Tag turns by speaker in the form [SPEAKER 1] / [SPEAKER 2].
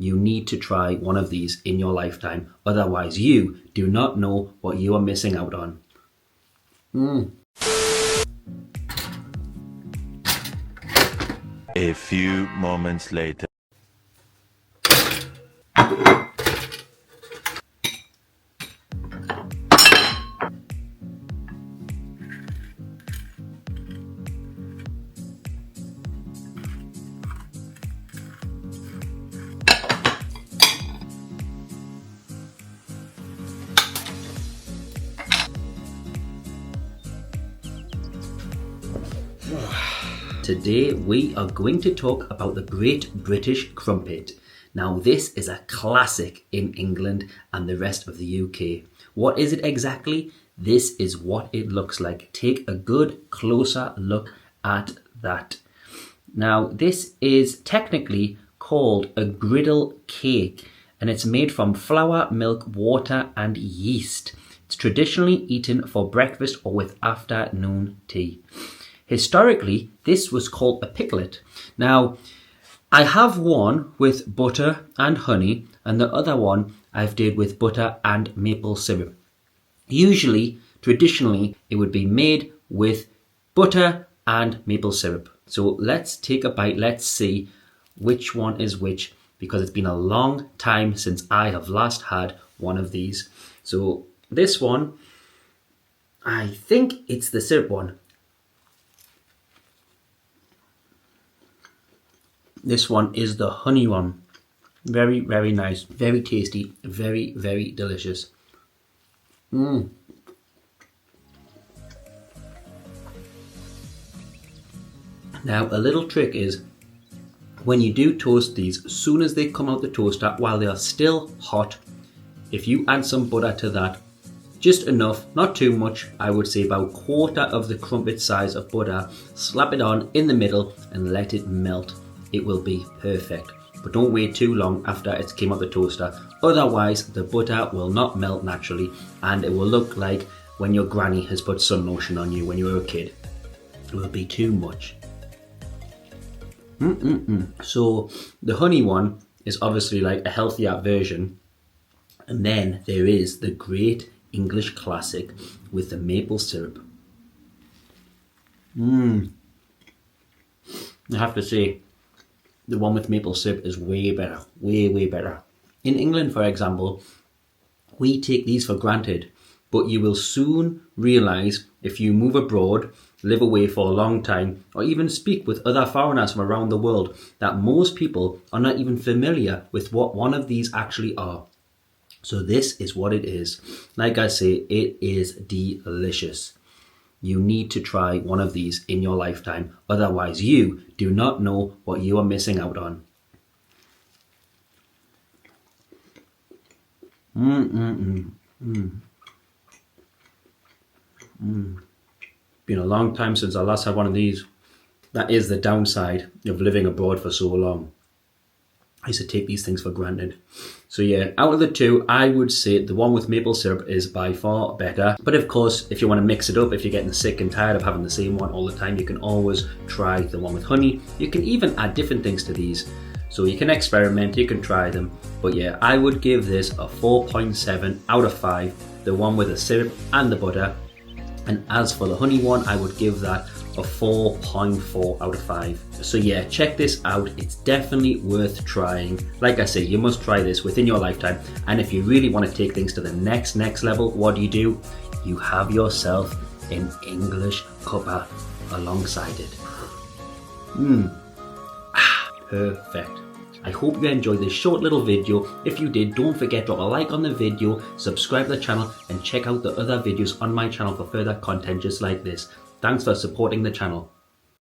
[SPEAKER 1] You need to try one of these in your lifetime. Otherwise, you do not know what you are missing out on.
[SPEAKER 2] A few moments later.
[SPEAKER 1] Today we are going to talk about the Great British Crumpet. Now this is a classic in England and the rest of the UK. What is it exactly? This is what it looks like. Take a good closer look at that. Now this is technically called a griddle cake and it's made from flour, milk, water and yeast. It's traditionally eaten for breakfast or with afternoon tea. Historically, this was called a picklet. Now, I have one with butter and honey, and the other one I've did with butter and maple syrup. Usually, traditionally, it would be made with butter and maple syrup. So let's take a bite. Let's see which one is which, because it's been a long time since I have last had one of these. So this one, I think it's the syrup one. This one is the honey one. Very, very nice. Very tasty. Very, very delicious. Now, a little trick is when you do toast these, as soon as they come out the toaster, while they are still hot, if you add some butter to that, just enough, not too much, I would say about a quarter of the crumpet size of butter, slap it on in the middle and let it melt. It will be perfect. But don't wait too long after it's came out the toaster. Otherwise, the butter will not melt naturally and it will look like when your granny has put sun lotion on you when you were a kid. It will be too much. So the honey one is obviously like a healthier version. And then there is the great English classic with the maple syrup. I have to say, the one with maple syrup is way better, way better. In England, for example, we take these for granted, but you will soon realise if you move abroad, live away for a long time, or even speak with other foreigners from around the world, that most people are not even familiar with what one of these actually are. So this is what it is. Like I say, it is delicious. You need to try one of these in your lifetime. Otherwise, you do not know what you are missing out on. Been a long time since I last had one of these. That is the downside of living abroad for so long. I used to take these things for granted. So yeah, out of the two, I would say the one with maple syrup is by far better. But of course, if you want to mix it up, if you're getting sick and tired of having the same one all the time, you can always try the one with honey. You can even add different things to these. So you can experiment, you can try them. But yeah, I would give this a 4.7 out of 5. The one with the syrup and the butter. And as for the honey one, I would give that a 4.4 out of 5. So yeah, check this out. It's definitely worth trying. Like I say, you must try this within your lifetime. And if you really want to take things to the next level, what do? You have yourself an English cuppa alongside it. Perfect. I hope you enjoyed this short little video. If you did, don't forget to drop a like on the video, subscribe to the channel and check out the other videos on my channel for further content just like this. Thanks for supporting the channel.